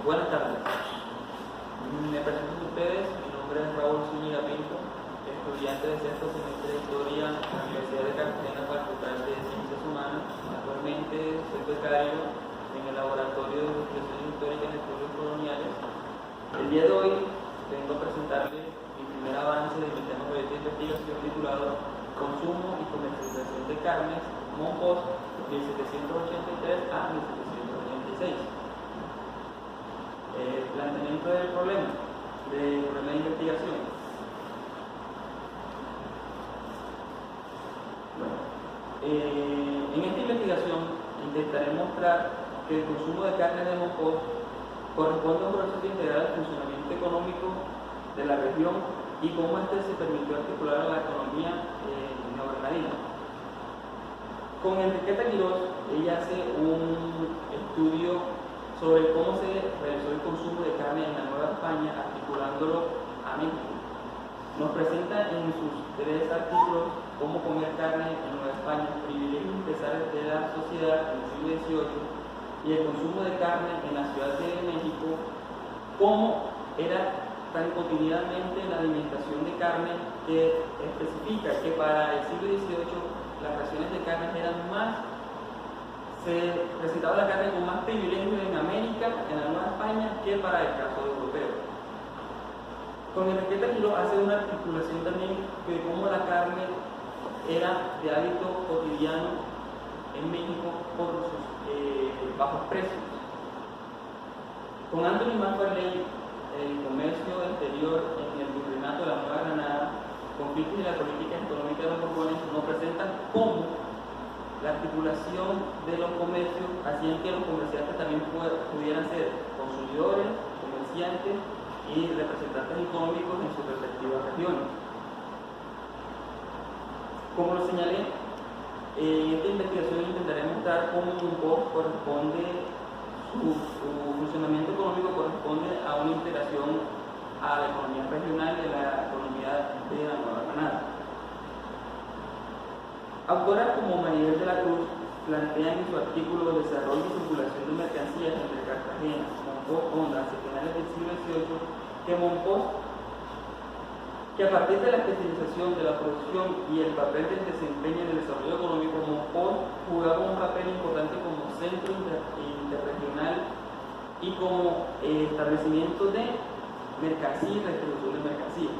Buenas tardes. Me presento a ustedes. Mi nombre es Raúl Zúñiga Pinto, estudiante de sexto semestre de Historia en la Universidad de Cartagena, Facultad de Ciencias Humanas. Actualmente soy becario en el Laboratorio de Investigaciones Históricas de Estudios Coloniales. El día de hoy vengo a presentarles mi primer avance de mi tema de investigación titulado Consumo y comercialización de carnes, Monpós, 1783 a 1786. Planteamiento del problema de investigación. Bueno, en esta investigación intentaré mostrar que el consumo de carne de Monpós corresponde a un proceso integral al funcionamiento económico de la región y cómo este se permitió articular a la economía neogranadina. Con Enriqueta Quirós, ella hace un estudio sobre cómo se realizó el consumo de carne en la Nueva España, articulándolo a México. Nos presenta en sus 3 artículos cómo comer carne en Nueva España, privilegios pesares de la sociedad en el siglo XVIII y el consumo de carne en la Ciudad de México, cómo era tan cotidianamente la alimentación de carne que especifica que para el siglo XVIII las raciones de carne eran más. Se presentaba la carne con más privilegios en América, en la Nueva España, que para el caso europeo. Con Enriqueta Quirós hace una articulación también de cómo la carne era de hábito cotidiano en México por sus bajos precios. Con Anthony McFarlane, el comercio exterior en el virreinato de la Nueva Granada, conflictos de la política económica de los Borbones, nos presentan cómo la articulación de los comercios hacían que los comerciantes también pudieran ser consumidores, comerciantes y representantes económicos en sus respectivas regiones. Como lo señalé, en esta investigación intentaré mostrar cómo Monpós corresponde, su funcionamiento económico corresponde a una integración a la economía regional de la economía de la Nueva Granada. Autoras como Maribel de la Cruz plantean en su artículo Desarrollo y circulación de mercancías entre Cartagena, Monpós, Honda, hacia finales del siglo XVIII, que Monpós, que a partir de la especialización de la producción y el papel del desempeño en el desarrollo económico, Monpós jugaba un papel importante como centro interregional y como establecimiento de mercancía y distribución de mercancía.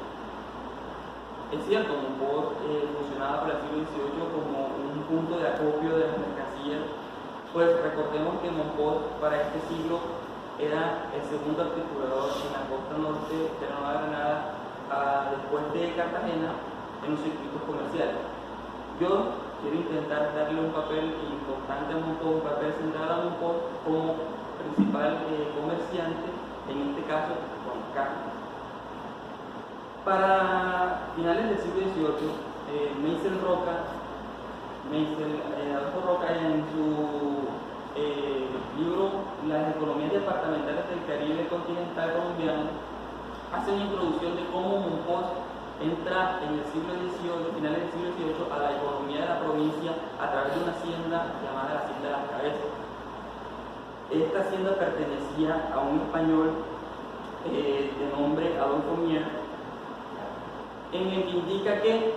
Es cierto, Monpós funcionaba para el siglo XVIII como un punto de acopio de las mercancías, pues recordemos que Monpós para este siglo era el segundo articulador en la costa norte de la Nueva Granada, después de Cartagena, en los circuitos comerciales. Yo quiero intentar darle un papel importante a Monpós, un papel central a Monpós como principal comerciante, en este caso con carne. Para finales del siglo XVIII, Adolfo Roca, en su libro Las economías departamentales del Caribe continental colombiano, hace una introducción de cómo Monpós entra en el siglo XVIII, finales del siglo XVIII, a la economía de la provincia a través de una hacienda llamada la Hacienda de las Cabezas. Esta hacienda pertenecía a un español de nombre Adolfo Mier, en el que indica que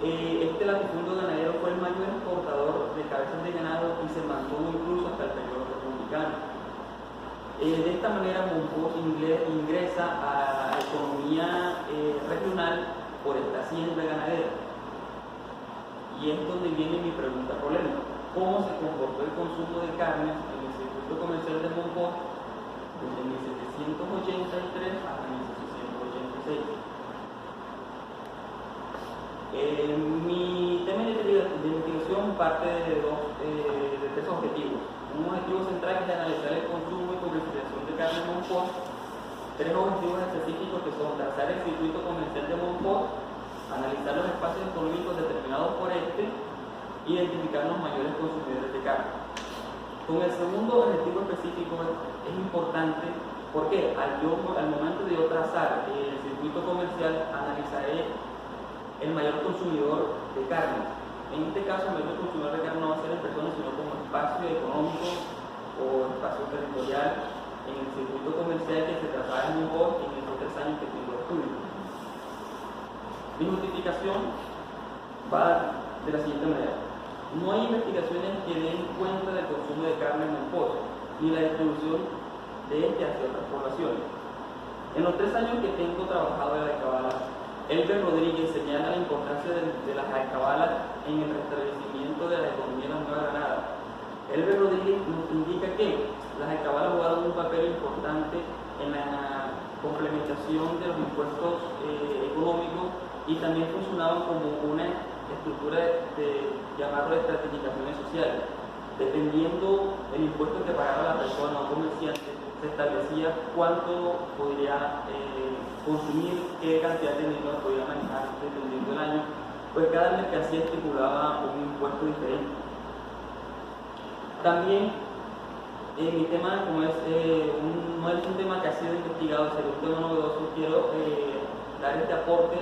este latifundio ganadero fue el mayor exportador de cabezas de ganado y se mantuvo incluso hasta el periodo republicano. De esta manera Monpós ingresa a la economía regional por esta hacienda ganadera. Y es donde viene mi pregunta problema. ¿Cómo se comportó el consumo de carnes en el circuito comercial de Monpós desde 1783 hasta 1786? Mi tema de investigación parte de 3 objetivos. Un objetivo central es analizar el consumo y comercialización de carne en Monpós. 3 objetivos específicos que son trazar el circuito comercial de Monpós, analizar los espacios económicos determinados por este, identificar los mayores consumidores de carne. Con el segundo objetivo específico es importante porque al momento de yo trazar el circuito comercial analizaré el mayor consumidor de carne. En este caso, el mayor consumidor de carne no va a ser en personas, sino como espacio económico o espacio territorial en el circuito comercial que se trataba en Monpós en esos 3 años que tengo de estudio. Mi justificación va de la siguiente manera. No hay investigaciones que den cuenta del consumo de carne en Monpós, ni la distribución de este hacia otras poblaciones. En los 3 años que tengo trabajado en la alcabala, Elber Rodríguez señala la importancia de las alcabalas en el restablecimiento de la economía de la Nueva Granada. Elber Rodríguez nos indica que las alcabalas jugaron un papel importante en la complementación de los impuestos económicos y también funcionaban como una estructura de llamarlo estratificaciones sociales. Dependiendo del impuesto que pagaba la persona o comerciante, se establecía cuánto podría consumir, qué cantidad de dinero podía manejar dependiendo del año, pues cada mercancía estipulaba un impuesto diferente. También mi tema, como es, no es un tema que ha sido investigado, sería un tema novedoso, quiero dar este aporte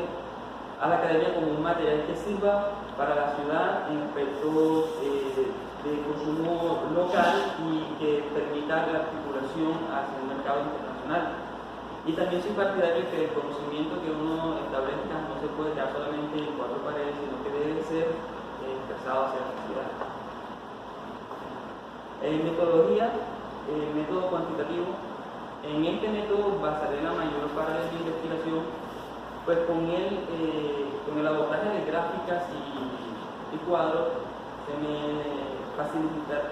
a la academia como un material que sirva para la ciudad en aspectos de consumo local y que permita la articulación hacia el mercado internacional. Y también soy partidario que el conocimiento que uno establezca no se puede quedar solamente en 4 paredes, sino que debe ser expresado hacia la sociedad. Metodología, método cuantitativo. En este método basaré la mayor parte de mi investigación, pues con el abordaje de gráficas y cuadros se me facilitará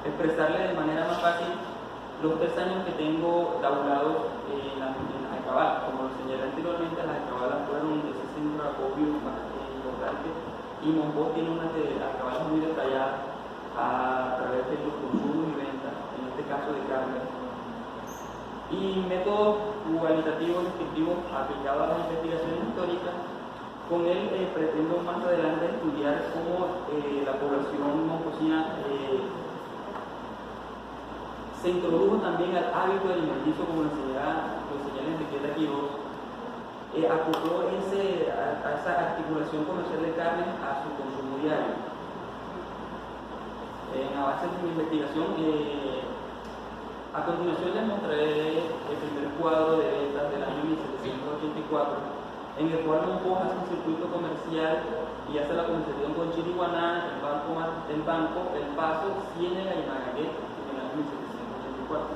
expresarle de manera más fácil los 3 años que tengo tabulados en las alcabalas. Como lo señalé anteriormente, las alcabalas fueron ese centro de acopio importante y Monpós tiene unas alcabalas muy detalladas a través de los consumos y ventas, en este caso de carne. Y método cualitativo descriptivo aplicado a las investigaciones históricas. Con él pretendo más adelante estudiar cómo la población monpósina se introdujo también al hábito alimenticio, como lo señala Enriqueta Quiroz, acopló a esa articulación comercial de carne a su consumo diario. En la base de mi investigación, a continuación les mostraré el primer cuadro de ventas del año 1784, en el cual Monpós hace un circuito comercial y hace la comercialización con Chiriguaná, el Banco, El Paso, Ciénega y Magallanes en el año 1784.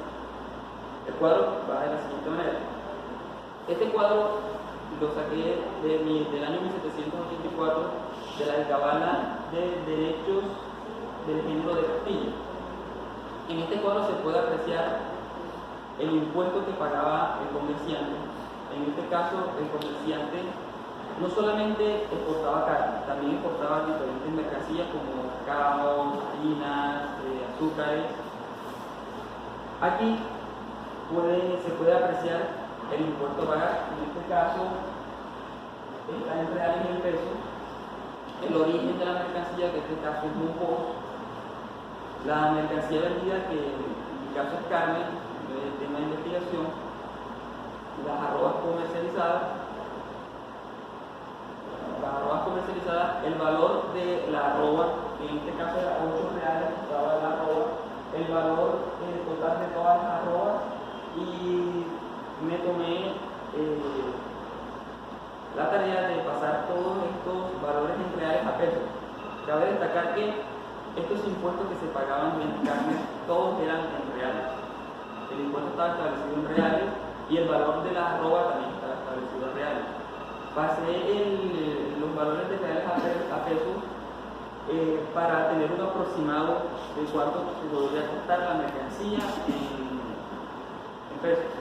El cuadro va de la siguiente manera. Este cuadro lo saqué del año 1784 de la alcabala de derechos del género de Castilla. En este cuadro se puede apreciar el impuesto que pagaba el comerciante. En este caso, el comerciante no solamente exportaba carne, también exportaba diferentes mercancías como cacao, harinas, azúcares. Aquí se puede apreciar el impuesto a pagar. En este caso, está en reales y en pesos. El origen de la mercancía, que en este caso es Monpós. La mercancía vendida, que en mi caso es carne, el tema de investigación. Las arrobas comercializadas, el valor de la arroba, que en este caso era 8 reales, estaba la arroba, el valor total de todas las arrobas, y me tomé la tarea de pasar todos estos valores en reales a pesos. Cabe destacar que estos impuestos que se pagaban en carne, todos eran en reales. El impuesto estaba establecido en reales y el valor de la arroba también estaba establecido en reales. Pasé los valores de reales a pesos para tener un aproximado de cuánto podría costar la mercancía en pesos.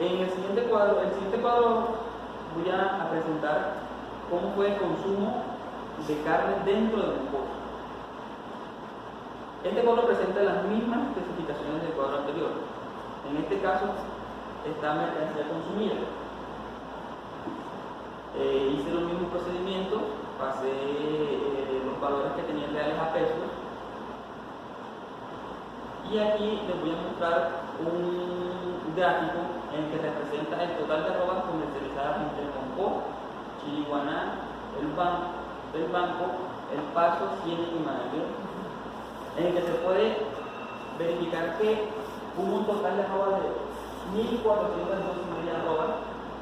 En el siguiente cuadro voy a presentar cómo fue el consumo de carne dentro del Monpós. Este cuadro presenta las mismas especificaciones del cuadro anterior. En este caso, está mercancía consumida. Hice los mismos procedimientos, pasé los valores que tenían reales a pesos. Y aquí les voy a mostrar un gráfico en el que representa el total de arrobas comercializadas entre Monpós, Chiriguaná, El Banco, del banco El Paso, Ciénega y Manangué, en el que se puede verificar que hubo un total de arrobas de 1.412 arrobas,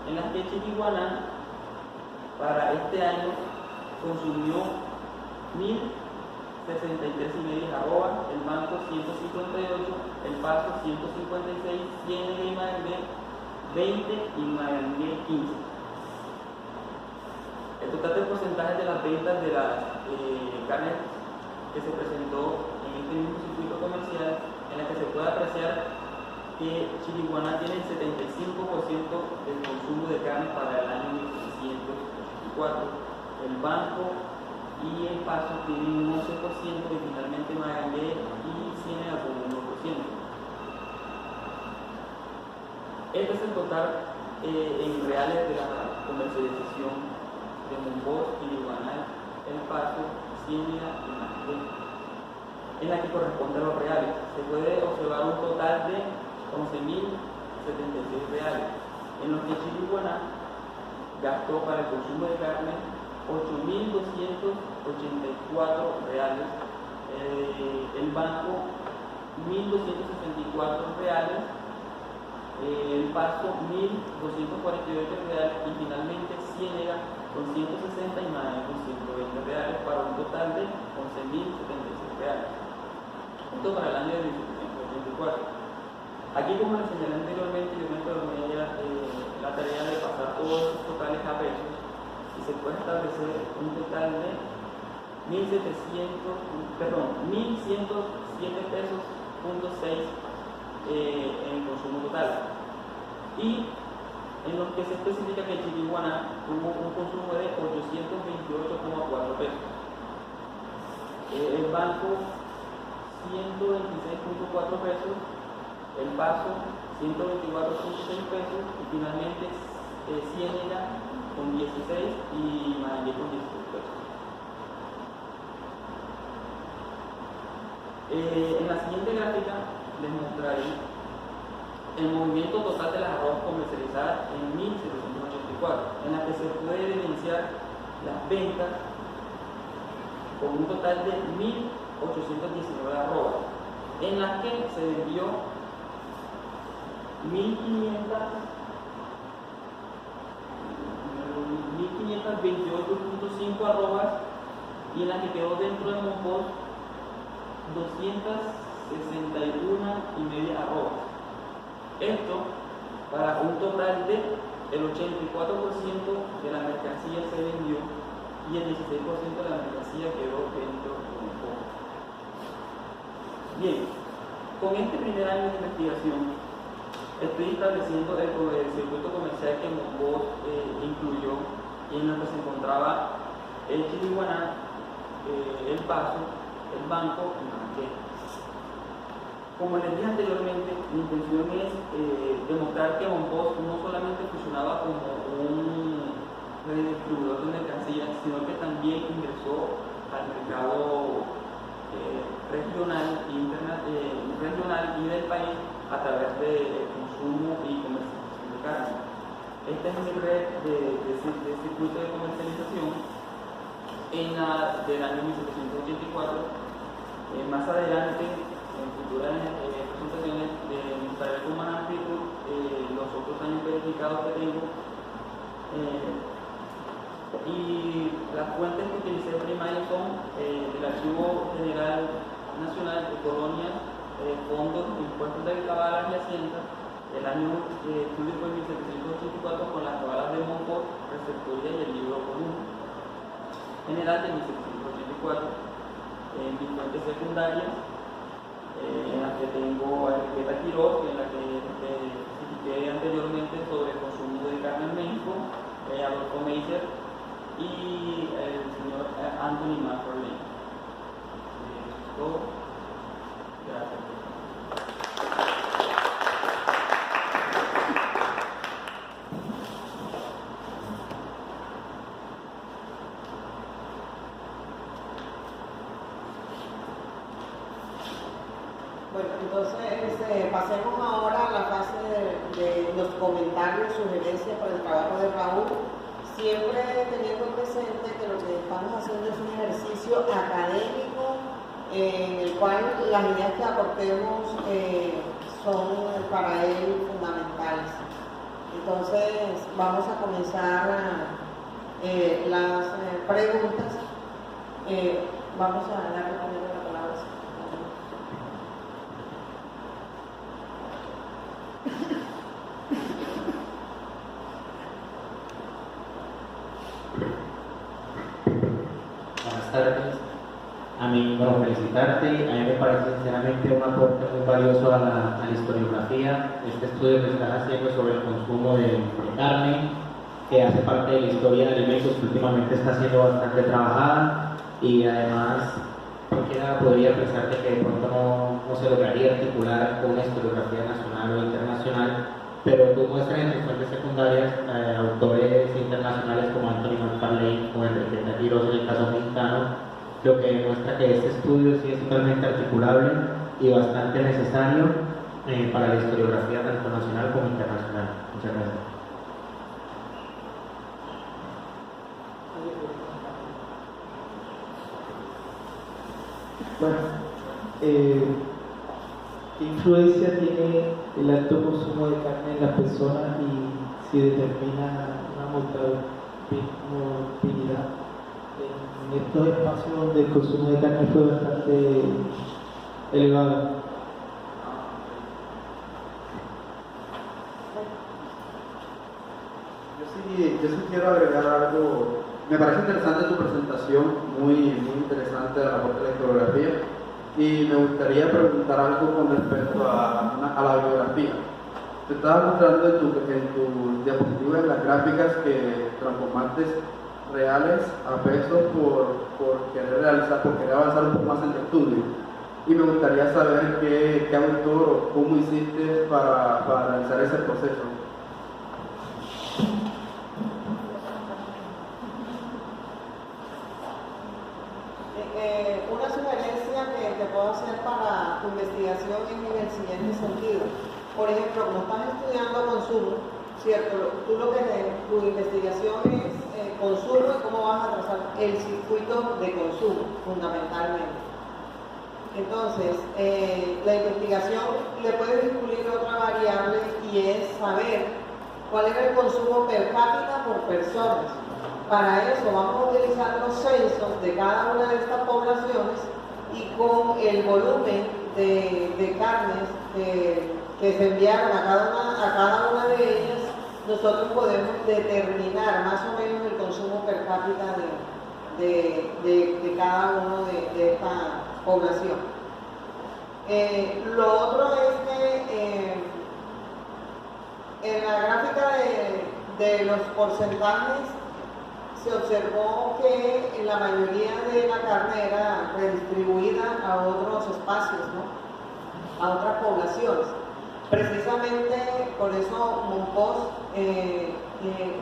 en las que Chiriguaná para este año consumió 1.063 arrobas, el banco 158, El Paso 156, Ciénega y Manangué 20 y Manangué 15. El total de porcentaje de las ventas de las carnes que se presentó en este mismo circuito comercial, en la que se puede apreciar que Chiriguaná tiene el 75% del consumo de carne para el año 1984, el banco y El Paso tienen un 11% y finalmente Manangué y Ciénega con un 1%. Este es el total en reales de la comercialización de Monpós, Chiriguaná, El Paso, Ciénega y Manangué, en la que corresponde a los reales. Se puede observar un total de 11.076 reales, en los que Chiriguaná gastó para el consumo de carne 8.284 reales, el banco 1.264 reales, El Paso 1.248 reales y finalmente Ciénega con 160 y Manangué con 120 reales, para un total de 11.076 reales. Esto para el año de 1784. Aquí, como les señalé anteriormente, yo me tomé la tarea de pasar todos estos totales a pesos y se puede establecer un total de 1.107 pesos en consumo total. Y en lo que se especifica que Chiriguaná tuvo un consumo de 828,4 pesos. El banco 126,4 pesos, El Paso 124,6 pesos y finalmente Ciénega con 16 y Manangué con 16 pesos. En la siguiente gráfica les mostraré el movimiento total de las arrobas comercializadas en 1784, en la que se puede evidenciar las ventas con un total de 1.819 arrobas, en las que se vendió 1.528,5 arrobas y en la que quedó dentro de Monpós 261,5 arrobas. Esto para un total de el 84% de la mercancía se vendió y el 16% de la mercancía quedó dentro de Monpós. Bien, con este primer año de investigación estoy estableciendo el circuito comercial que Monpós incluyó y en el que se encontraba el Chiriguaná, El Paso, el banco y Manangué. Como les dije anteriormente, mi intención es demostrar que Monpós no solamente funcionaba como un redistribuidor de mercancías, sino que también ingresó al mercado regional y del país a través de consumo y comercialización de carne. Esta es mi red de circuito de comercialización del año 1784. Más adelante, en futuras presentaciones, mostraré con más amplitud los otros años verificados que tengo y las fuentes que utilicé primarias son el Archivo General Nacional de Colonias, Fondos, Impuestos de Cabalas y Haciendas, el año estudio fue 1784 con las cabalas de Monpós, Receptoría y el libro común general de 1784. Mis fuentes secundarias, en las que tengo a Enriqueta Quiroz, en la que especifiqué anteriormente sobre el consumo de carne en México, Adolfo Meiser y el señor Anthony McFarlane. Gracias. Bueno, entonces pasemos ahora a la fase de los comentarios, sugerencias para el trabajo de Raúl. siempre teniendo presente que lo que estamos haciendo es un ejercicio académico en el cual las ideas que aportemos son para él fundamentales. Entonces vamos a comenzar las preguntas. Vamos a darle primero la palabra. Buenas tardes. A mí, bueno, felicitarte. A mí me parece sinceramente un aporte muy valioso a la historiografía. Este estudio que estás haciendo sobre el consumo de carne, que hace parte de la historia de alimentos que últimamente está siendo bastante trabajada, y además cualquiera podría pensar que de pronto no se lograría articular con una historiografía nacional o internacional, pero tú muestras en tus fuentes secundarias autores internacionales como Anthony McFarlane o Enriqueta Quiroz en el caso mexicano, lo que demuestra que este estudio sí es totalmente articulable y bastante necesario para la historiografía tanto nacional como internacional. Muchas gracias. Bueno, ¿qué influencia tiene el alto consumo de carne en las personas y si determina una morbilidad en estos espacios donde el consumo de carne fue bastante elevado? Yo sí quiero agregar algo. Me parece interesante tu presentación, muy interesante de la parte de la historiografía, y me gustaría preguntar algo con respecto a la biografía. Te estaba mostrando en tu diapositiva, en las gráficas, que transformaste reales a pesos por querer avanzar un poco más en el estudio. Y me gustaría saber qué autor o cómo hiciste para realizar ese proceso. Una sugerencia que te puedo hacer para tu investigación es en el siguiente sentido. Por ejemplo, como estás estudiando consumo, ¿cierto? Tu investigación es consumo y cómo vas a trazar el circuito de consumo, fundamentalmente. Entonces, la investigación le puedes incluir otra variable y es saber cuál era el consumo per cápita por personas. Para eso vamos a utilizar los censos de cada una de estas poblaciones y con el volumen de carnes que se enviaron a cada una de ellas, nosotros podemos determinar más o menos el consumo per cápita de cada uno de esta población. Lo otro es que en la gráfica de los porcentajes se observó que la mayoría de la carne era redistribuida a otros espacios, ¿no? A otras poblaciones. Precisamente por eso Monpós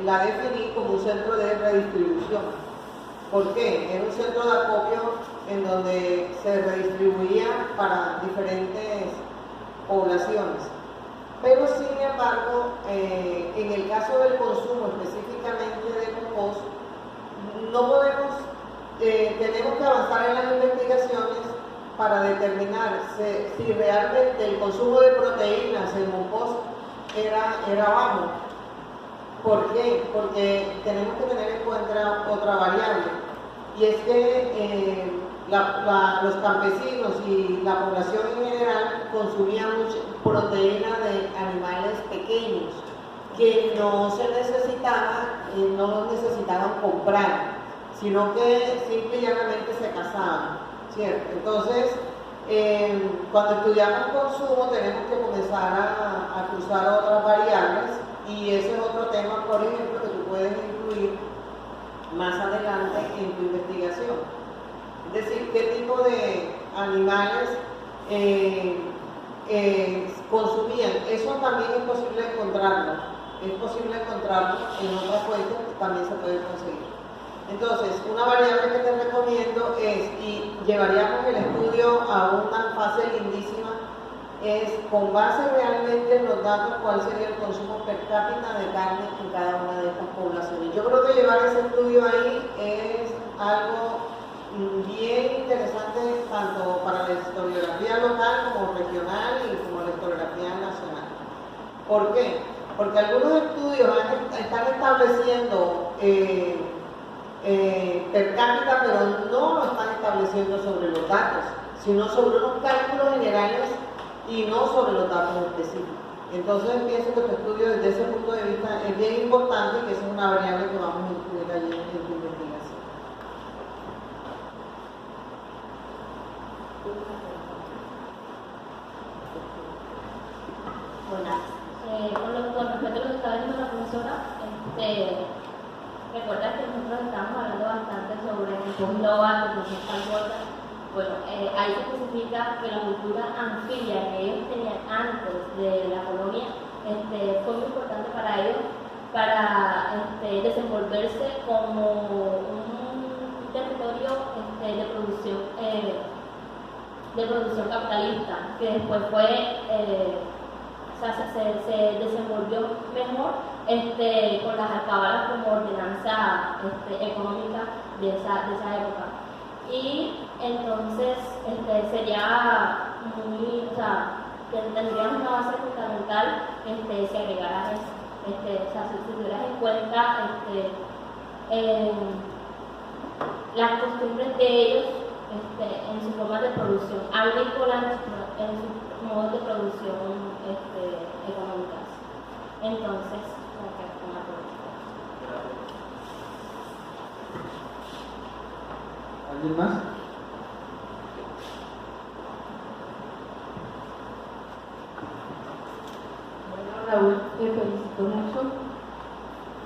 la definí como un centro de redistribución. ¿Por qué? Era un centro de acopio en donde se redistribuía para diferentes poblaciones. Pero sin embargo, en el caso del consumo específicamente de Monpós, no podemos, tenemos que avanzar en las investigaciones para determinar si realmente el consumo de proteínas en Monpós era bajo. ¿Por qué? Porque tenemos que tener en cuenta otra variable, y es que los campesinos y la población en general consumían mucha proteína de animales pequeños que no necesitaban comprar, sino que simple y llanamente se cazaban, ¿cierto? Entonces, cuando estudiamos consumo tenemos que comenzar a cruzar otras variables, y ese es otro tema, por ejemplo, que tú puedes incluir más adelante en tu investigación. Es decir, qué tipo de animales consumían. Eso también es posible encontrarlo. Es posible encontrarlo en otras fuentes que también se puede conseguir. Entonces, una variable que te recomiendo es, y llevaríamos el estudio a una fase lindísima, es con base realmente en los datos cuál sería el consumo per cápita de carne en cada una de estas poblaciones. Yo creo que llevar ese estudio ahí es algo bien interesante tanto para la historiografía local como regional y como la historiografía nacional. ¿Por qué? Porque algunos estudios están estableciendo per cápita, pero no lo están estableciendo sobre los datos, sino sobre unos cálculos generales y no sobre los datos específicos. Entonces pienso que tu estudio desde ese punto de vista es bien importante y que esa es una variable que vamos a incluir allí en tu investigación. Hola. Con respecto a lo que estaba diciendo la profesora, recuerda que nosotros estamos hablando bastante sobre el consumo global, que es tan corta. Bueno, ahí se especifica que la cultura anfibia que ellos tenían antes de la colonia fue muy importante para ellos para desenvolverse como un territorio de producción capitalista, que después fue se desenvolvió mejor con las alcabalas como ordenanza económica de esa época. Y entonces sería muy, o sea, tendríamos una base fundamental si agregaras si tuvieras en cuenta las costumbres de ellos en su forma de producción agrícola, en sus modos de producción económicas. Entonces, una pregunta. ¿Alguien más? Bueno, Raúl, te felicito mucho.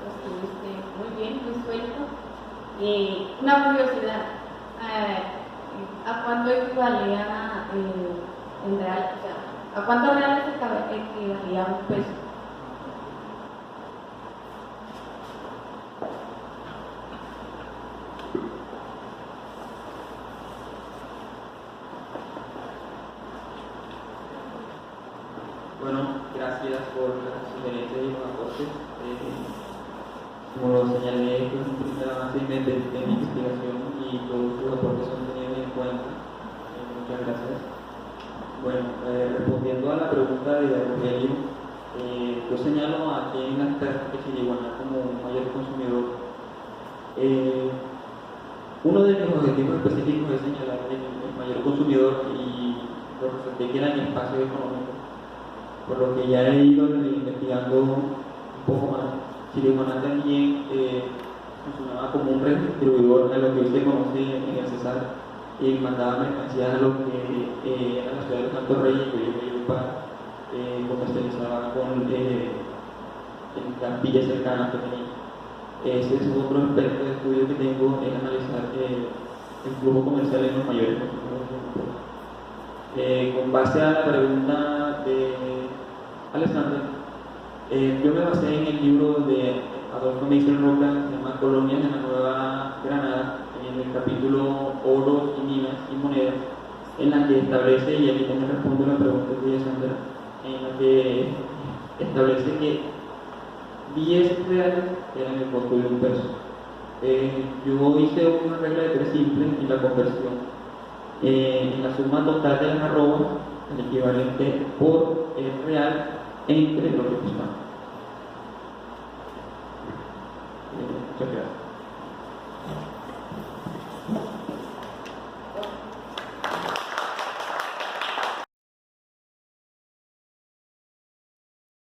Estuviste muy bien, muy suelto. Una curiosidad. ¿A cuánto equivalía en real? O sea, ¿a cuántos reales equivalía un peso? Bueno, gracias por las sugerencias y los aportes. Como lo señalé, pues un primer avance de mi investigación y todos sus aportes son tenidos en cuenta. Muchas gracias. Bueno, respondiendo a la pregunta de Rogelio, yo señalo aquí en las tasas que Chiriguaná como un mayor consumidor. Uno de mis objetivos específicos es señalar el mayor consumidor y lo resalté que era en espacio económico, por lo que ya he ido investigando un poco más. Chiriguaná también funcionaba como un redistribuidor de lo que hoy se conoce en el Cesar y mandaba mercancías a lo que era la ciudad de Santo Reyes, que hoy comercializaba con en las villas cercanas que tenía. Ese es otro aspecto de estudio que tengo, es analizar el flujo comercial en los mayores consumidores. Con base a la pregunta de Alessandra, yo me basé en el libro de Adolfo Meixer Roca, que se llama Colonias en la Nueva Granada, en el capítulo Oro y Minas y Monedas, en la que establece, y aquí también respondo la pregunta de Alessandra, en la que establece que 10 reales eran el costo de un peso. Yo hice una regla de 3 simple en la conversión. En la suma total de las arrobas, el equivalente por el real entre lo que costaba. Muchas gracias.